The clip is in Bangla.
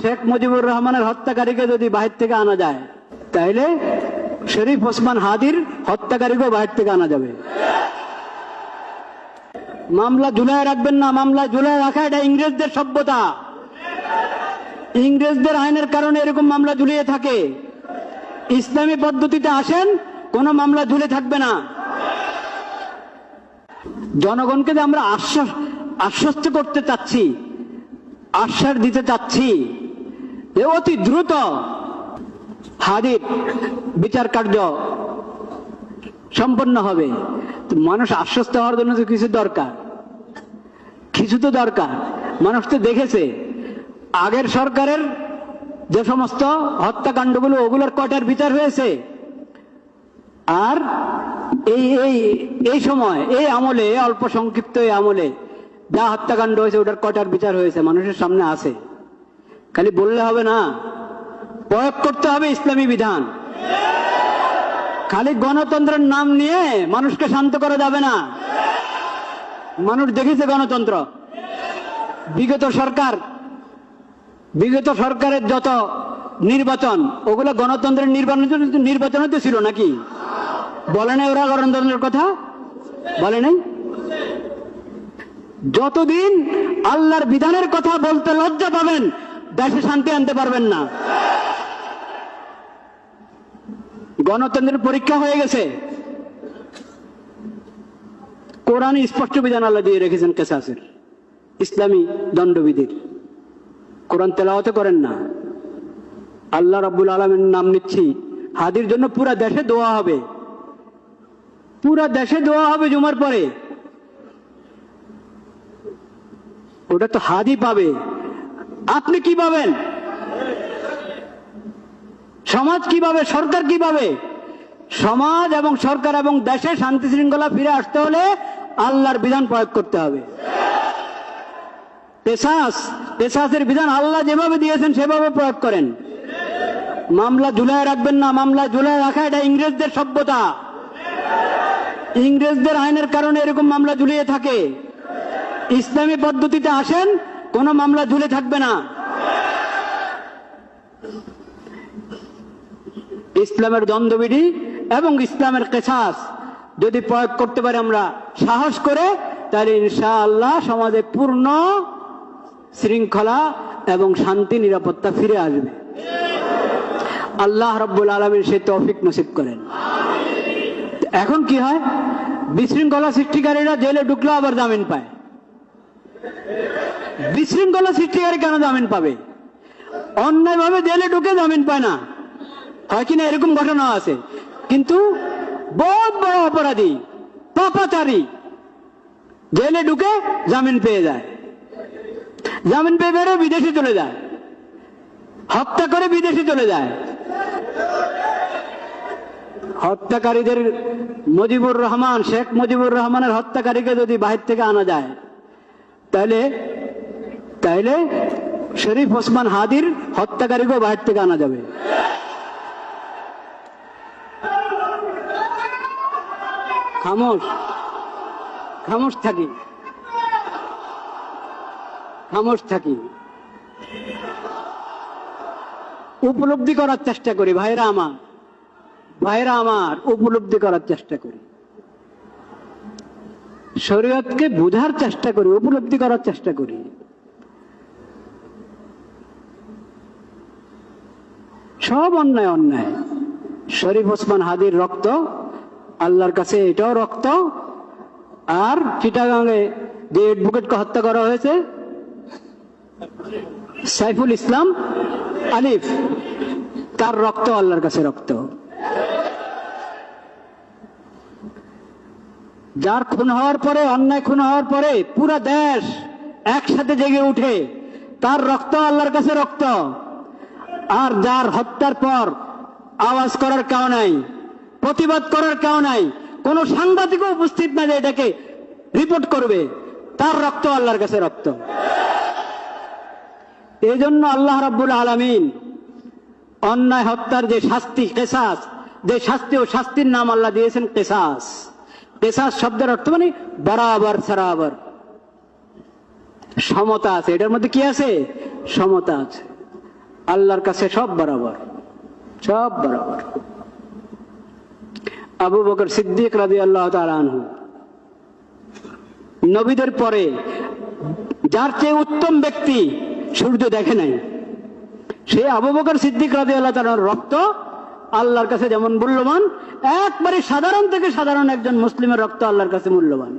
শেখ মুজিবুর রহমানের হত্যাকারীকে যদি বাহির থেকে আনা যায়, তাইলে শরীফ ওসমান হাদির হত্যাকারীকেও বাহির থেকে আনা যাবে। মামলা ঝুলায় রাখবেন না, মামলা ঝুলায় রাখা এটা ইংরেজদের সভ্যতা। ইংরেজদের আইনের কারণে এরকম মামলা ঝুলিয়ে থাকে। ইসলামী পদ্ধতিতে আসেন, কোন মামলা ঝুলে থাকবে না। জনগণকে যে আমরা আশ্বস্ত করতে চাচ্ছি, আশ্বাস দিতে চাচ্ছি যে অতি দ্রুত হাদির বিচার কার্য সম্পন্ন হবে। মানুষ আশ্বস্ত হওয়ার জন্য তো কিছু দরকার, কিছু তো দরকার। মানুষ তো দেখেছে আগের সরকারের যে সমস্ত হত্যাকাণ্ডগুলো, ওগুলোর কটার বিচার হয়েছে। আর এই সময়, এই আমলে, অল্প সংক্ষিপ্ত এই আমলে যা হত্যাকাণ্ড হয়েছে ওটার কটার বিচার হয়েছে মানুষের সামনে আছে। খালি বললে হবে না, প্রয়োগ করতে হবে ইসলামী বিধান। খালি গণতন্ত্রের নাম নিয়ে মানুষকে শান্ত করা যাবে না। মানুষ দেখেছে গণতন্ত্র। বিগত সরকারের যত নির্বাচন, ওগুলো গণতন্ত্রের নির্বাচনে তো ছিল নাকি? বলে নাই ওরা গণতন্ত্রের কথা? বলে নাই? যতদিন আল্লাহর বিধানের কথা বলতে লজ্জা পাবেন, দেশে শান্তি আনতে পারবেন না। গণতন্ত্রের পরীক্ষা হয়ে গেছে। কোরআনে স্পষ্ট বিধান আল্লাহ দিয়ে রেখেছেন কেসাসের, ইসলামী দণ্ডবিধির। কোরআন তেলাওয়াত করেন না, আল্লাহ রাব্বুল আলামিনের নাম নিচ্ছি। হাদির জন্য পুরা দেশে দোয়া হবে, পুরা দেশে দোয়া হবে জুমার পরে। ওটা তো হাদি পাবে, আপনি কি পাবেন? সমাজ কি পাবে? সরকার কি পাবে? সমাজ এবং সরকার এবং দেশে শান্তি শৃঙ্খলা ফিরে আসতে হলে আল্লাহর বিধান প্রয়োগ করতে হবে। পেশাসের বিধান আল্লাহ যেভাবে দিয়েছেন সেভাবে প্রয়োগ করেন। মামলা ঝুলায় রাখবেন না, মামলা ঝুলায় রাখা এটা ইংরেজদের সভ্যতা। ইংরেজদের আইনের কারণে এরকম মামলা ঝুলিয়ে থাকে। ইসলামী পদ্ধতিতে আসেন, কোন মামলা ঝুলে থাকবে না। ইসলামের দ্বন্দ্ববিধি এবং ইসলামের কেসাস যদি প্রয়োগ করতে পারি আমরা সাহস করে, তাহলে ইনশাআল্লাহ সমাজে পূর্ণ শৃঙ্খলা এবং শান্তি নিরাপত্তা ফিরে আসবে। আল্লাহ রাব্বুল আলামিন সে তৌফিক নসিব করেন। এখন কি হয়, বিশৃঙ্খলা সৃষ্টিকারীরা জেলে ঢুকলে আবার জামিন পায়। বিশৃঙ্খলা সৃষ্টিকারী কেন জামিন পাবে? অন্যায়ভাবে জেলে ঢুকে জামিন পায় না, হয় কিনা? এরকম ঘটনা আছে। কিন্তু বহুত বড় অপরাধী, পাপাচারী জেলে ঢুকে জামিন পেয়ে যায়। জামিন পেয়ে বেরো বিদেশে চলে যায়, হত্যা করে বিদেশে চলে যায়। হত্যাকারীদের মুজিবুর রহমান, শেখ মুজিবুর রহমানের হত্যাকারীকে যদি বাহির থেকে আনা যায়, তাইলে শরীফ ওসমান হাদির হত্যাকারীকেও বাহির থেকে আনা যাবে। খামোশ থাকি, উপলব্ধি করার চেষ্টা করি। ভাইরা আমার, উপলব্ধি করার চেষ্টা করি, শরীয়তকে বোঝার চেষ্টা করি, উপলব্ধি করার চেষ্টা করি। সব অন্যায়। শরীফ ওসমান হাদির রক্ত আল্লাহর কাছে এটাও রক্ত। আর চিটাগাঙে যে অ্যাডভোকেটকে হত্যা করা হয়েছে, সাইফুল ইসলাম আলিফ, তার রক্ত আল্লাহর কাছে রক্ত। যার খুন হওয়ার পরে, অন্যায় খুন হওয়ার পরে পুরা দেশ একসাথে জেগে উঠে, তার রক্ত আল্লাহর কাছে রক্ত। আর যার হত্যার পর আওয়াজ করার কেউ নাই, প্রতিবাদ করার কেউ নাই, কোন সাংবাদিকও উপস্থিত না যে এটাকে রিপোর্ট করবে, তার রক্ত আল্লাহর কাছে রক্ত। এই জন্য আল্লাহ রাব্বুল আলামিন অন্যায় হত্যার যে শাস্তি, কেসাস, যে শাস্তি, ও শাস্তির নাম আল্লাহ দিয়েছেন কেসাস। কেসাস শব্দের অর্থ মানে বরাবর সরাবর, সমতা আছে। এটার মধ্যে কি আছে? সমতা আছে। আল্লাহর কাছে সব বরাবর, সব বরাবর। আবু বকর সিদ্দিক রাদিয়াল্লাহু তাআলা আনহু, নবীদের পরে যার চেয়ে উত্তম ব্যক্তি সূর্য দেখে নাই, সে আবু বকর সিদ্দিক রাদিয়াল্লাহু তাআলার রক্ত আল্লাহর কাছে যেমন মূল্যবান, একবারে সাধারণ থেকে সাধারণ একজন মুসলিমের রক্ত আল্লাহর কাছে মূল্যবান।